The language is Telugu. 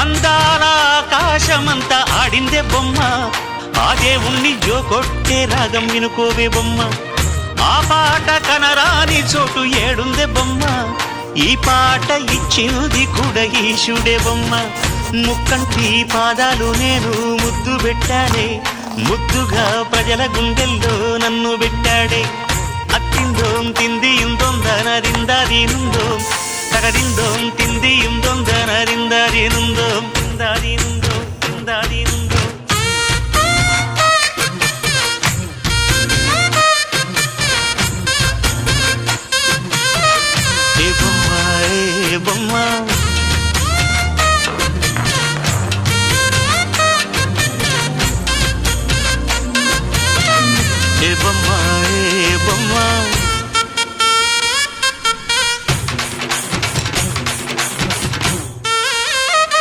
అందాల ఆకాశమంతా ఆడిందే బొమ్మ, ఆ దేవుణ్ణి జోకొట్టే రాగం వినుకోవే బొమ్మ. ఆ పాట కనరాని చోటు ఏడుందే బొమ్మ, ఈ పాట ఇచ్చింది కూడా ఈశుడే బొమ్మ. ముక్కంటి పాదాలు నేను ముద్దు పెట్టానే, ముద్దుగా ప్రజల గుండెల్లో నన్ను పెట్టాడే. అత్తిందోం తిందియుం దొందనరిందాదీనుందోం తగదిందోం తిందియుం దొందనరిందాదీనుందోం.